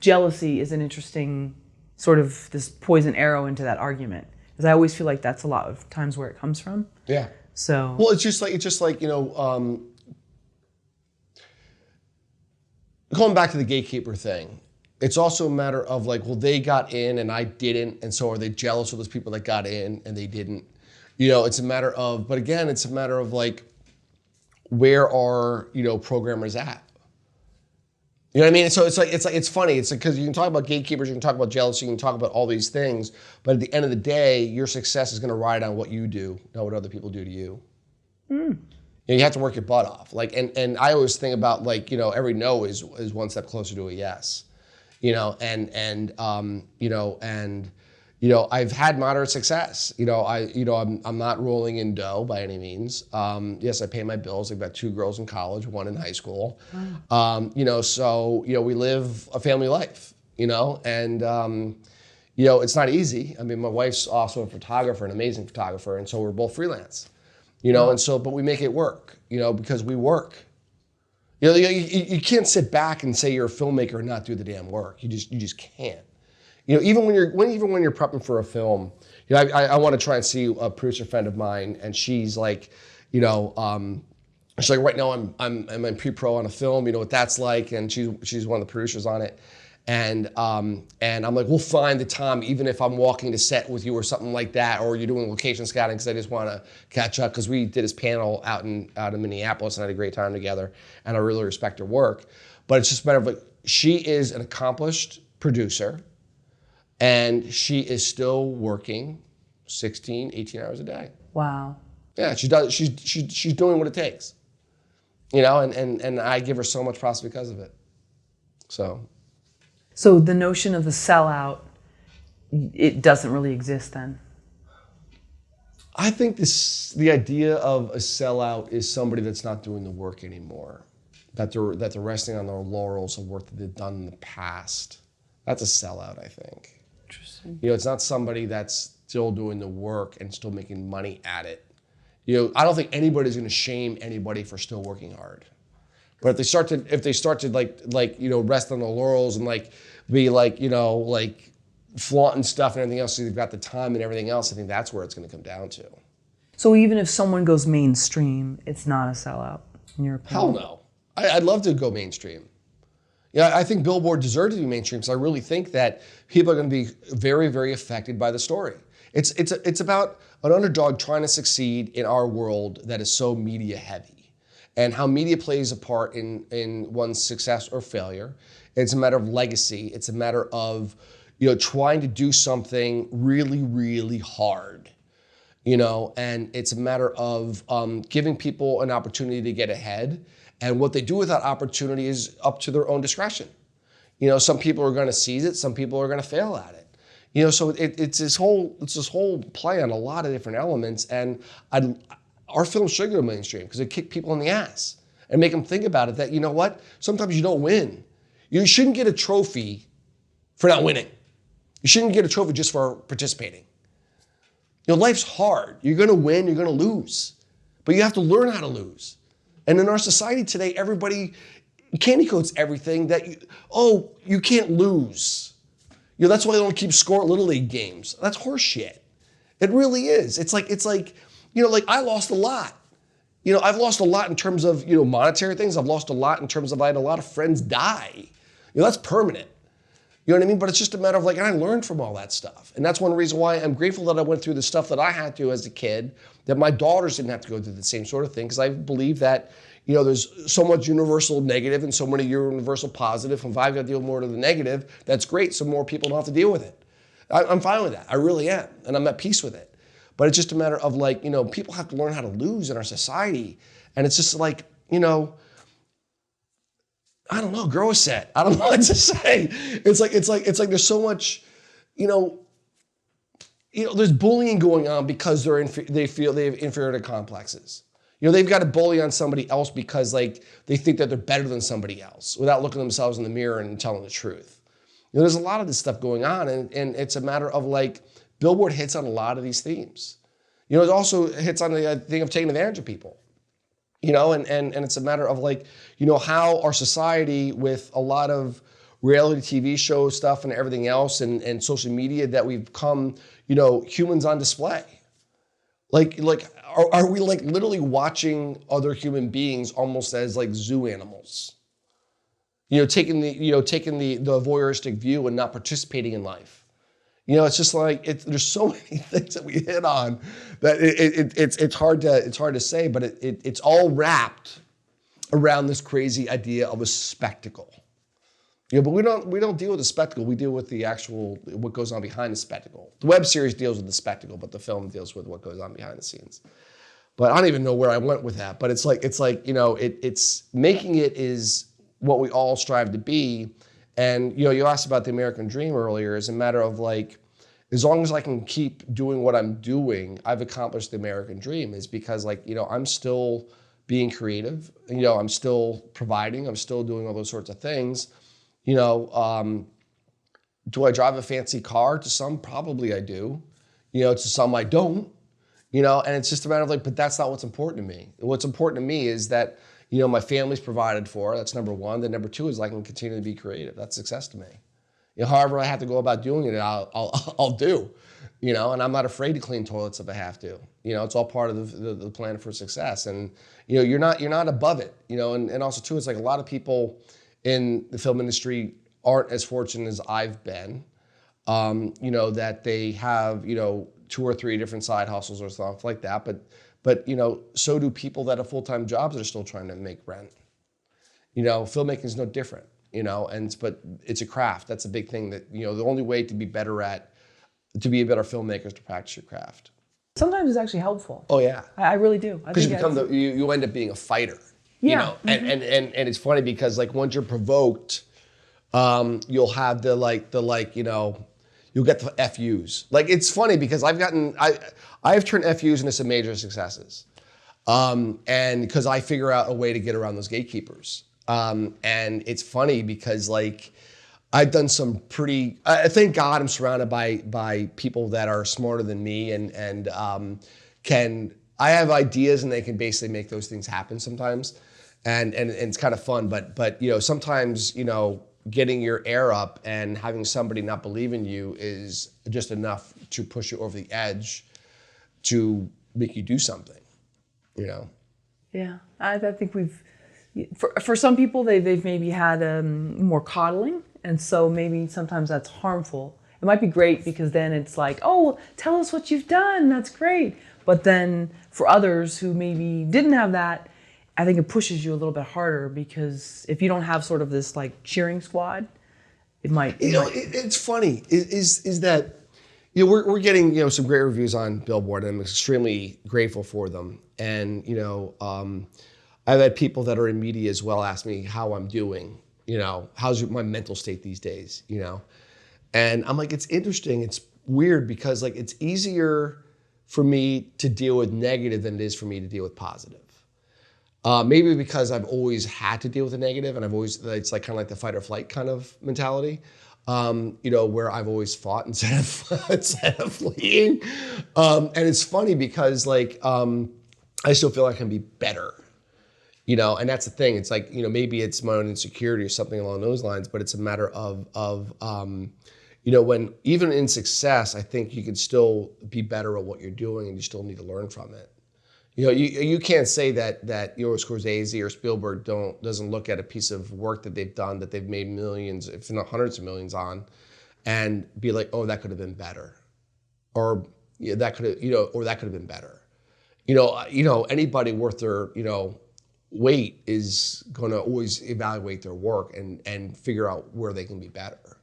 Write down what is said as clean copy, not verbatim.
jealousy is an interesting sort of this poison arrow into that argument, because I always feel like that's a lot of times where it comes from. Yeah. So. Well, it's just like you know, going back to the gatekeeper thing. It's also a matter of like, well, they got in and I didn't, and so are they jealous of those people that got in and they didn't? You know, it's a matter of, but again, it's a matter of like, where are, you know, programmers at? You know what I mean? So it's funny. It's because you can talk about gatekeepers, you can talk about jealousy, you can talk about all these things, but at the end of the day, your success is going to ride on what you do, not what other people do to you. You know, you have to work your butt off. Like, and I always think about like, you know, every no is one step closer to a yes. You know, you know, I've had moderate success. You know, I'm not rolling in dough by any means. Yes, I pay my bills. I've got 2 girls in college, 1 in high school. You know, so, you know, we live a family life, you know, and, you know, it's not easy. I mean, my wife's also a photographer, an amazing photographer, and so we're both freelance, you know, and so, but we make it work, you know, because we work. You know, you can't sit back and say you're a filmmaker and not do the damn work. You just can't. You know, even when you're prepping for a film, you know, I want to try and see a producer friend of mine, and she's like, you know, she's like, right now I'm in pre-pro on a film. You know what that's like, and she's one of the producers on it, and I'm like, we'll find the time, even if I'm walking to set with you or something like that, or you're doing location scouting, because I just want to catch up, because we did this panel out in Minneapolis and had a great time together, and I really respect her work. But it's just a matter of like, she is an accomplished producer, and she is still working 16, 18 hours a day. Wow. Yeah, she does. She's doing what it takes, you know, and I give her so much props because of it. So the notion of the sellout, it doesn't really exist then? I think the idea of a sellout is somebody that's not doing the work anymore, that they're resting on their laurels of work that they've done in the past. That's a sellout, I think. Interesting. You know, it's not somebody that's still doing the work and still making money at it. You know, I don't think anybody's going to shame anybody for still working hard. But if they start to like you know, rest on the laurels and like be like, you know, like flaunting stuff and everything else, so they've got the time and everything else, I think that's where it's going to come down to. So even if someone goes mainstream, it's not a sellout in your opinion? Hell no. I'd love to go mainstream. Yeah, I think Billboard deserves to be mainstream, because I really think that people are going to be very, very affected by the story. It's about an underdog trying to succeed in our world that is so media heavy, and how media plays a part in one's success or failure. It's a matter of legacy. It's a matter of, you know, trying to do something really, really hard, you know, and it's a matter of giving people an opportunity to get ahead. And what they do with that opportunity is up to their own discretion. You know, some people are going to seize it, some people are going to fail at it. You know, so it's this whole play on a lot of different elements, and our film should go mainstream because it kick people in the ass and make them think about it, that, you know what, sometimes you don't win. You shouldn't get a trophy for not winning. You shouldn't get a trophy just for participating. You know, life's hard. You're going to win, you're going to lose, but you have to learn how to lose. And in our society today, everybody candy coats everything that you can't lose. You know, that's why they don't keep score at Little League games. That's horse shit. It really is. It's like, you know, like I lost a lot. You know, I've lost a lot in terms of, you know, monetary things. I've lost a lot in terms of I had a lot of friends die. You know, that's permanent. You know what I mean? But it's just a matter of like, and I learned from all that stuff. And that's one reason why I'm grateful that I went through the stuff that I had to as a kid, that my daughters didn't have to go through the same sort of thing, because I believe that, you know, there's so much universal negative and so many universal positive. And if I've got to deal more with the negative, that's great. So more people don't have to deal with it. I'm fine with that. I really am. And I'm at peace with it. But it's just a matter of like, you know, people have to learn how to lose in our society. And it's just like, you know, I don't know, grow a set. I don't know what to say. It's like there's so much, you know, there's bullying going on because they feel they have inferiority complexes. You know, they've got to bully on somebody else because like they think that they're better than somebody else without looking at themselves in the mirror and telling the truth. You know, there's a lot of this stuff going on, and it's a matter of like, Billboard hits on a lot of these themes. You know, it also hits on the thing of taking advantage of people. You know, and it's a matter of like, you know, how our society with a lot of reality TV show stuff and everything else and social media that we've become, humans on display. Like are we like literally watching other human beings almost as like zoo animals? Taking the voyeuristic view and not participating in life. It's just like there's so many things that we hit on that it's hard to say, but it's all wrapped around this crazy idea of a spectacle. But we don't deal with the spectacle. We deal with the actual what goes on behind the spectacle. The web series deals with the spectacle, but the film deals with what goes on behind the scenes. But I don't even know where I went with that. But it's making it is what we all strive to be. And you asked about the American dream earlier. As a matter of like, as long as I can keep doing what I'm doing, I've accomplished the American dream. Is because I'm still being creative. I'm still providing. I'm still doing all those sorts of things. Do I drive a fancy car? To some, probably I do. To some, I don't. And it's just a matter of like, but that's not what's important to me. What's important to me is that, my family's provided for. That's number one. Then number two is I can continue to be creative. That's success to me. However I have to go about doing it, I'll do. And I'm not afraid to clean toilets if I have to. It's all part of the plan for success. And you're not above it. And also too, it's like a lot of people in the film industry aren't as fortunate as I've been, that they have, 2 or 3 different side hustles or stuff like that. But so do people that have full-time jobs that are still trying to make rent. Filmmaking is no different, but it's a craft. That's a big thing that, the only way to be a better filmmaker is to practice your craft. Sometimes it's actually helpful. Oh yeah. I really do. Because you end up being a fighter. Yeah. And it's funny because like once you're provoked, you'll have you'll get the FUs. Like it's funny because I've turned FUs into some major successes. And because I figure out a way to get around those gatekeepers. And it's funny because like I've done some pretty, thank God I'm surrounded by people that are smarter than me and I have ideas and they can basically make those things happen sometimes. And it's kind of fun, but sometimes, getting your air up and having somebody not believe in you is just enough to push you over the edge to make you do something, Yeah, I think for some people, they've maybe had more coddling, and so maybe sometimes that's harmful. It might be great because then it's like, oh, tell us what you've done, that's great. But then for others who maybe didn't have that, I think it pushes you a little bit harder because if you don't have sort of this like cheering squad, it might. It's funny is that we're getting some great reviews on Billboard and I'm extremely grateful for them. And I've had people that are in media as well ask me how I'm doing. How's my mental state these days? And I'm like, it's interesting. It's weird because like it's easier for me to deal with negative than it is for me to deal with positive. Maybe because I've always had to deal with the negative and it's like kind of like the fight or flight kind of mentality, where I've always fought instead of fleeing. And it's funny because like, I still feel like I can be better, and that's the thing. It's like, maybe it's my own insecurity or something along those lines, but it's a matter of when even in success, I think you can still be better at what you're doing and you still need to learn from it. You can't say that Scorsese or Spielberg doesn't look at a piece of work that they've done that they've made millions, if not hundreds of millions on, and be like, oh, that could have been better, or that could have been better. Anybody worth their weight is going to always evaluate their work and figure out where they can be better.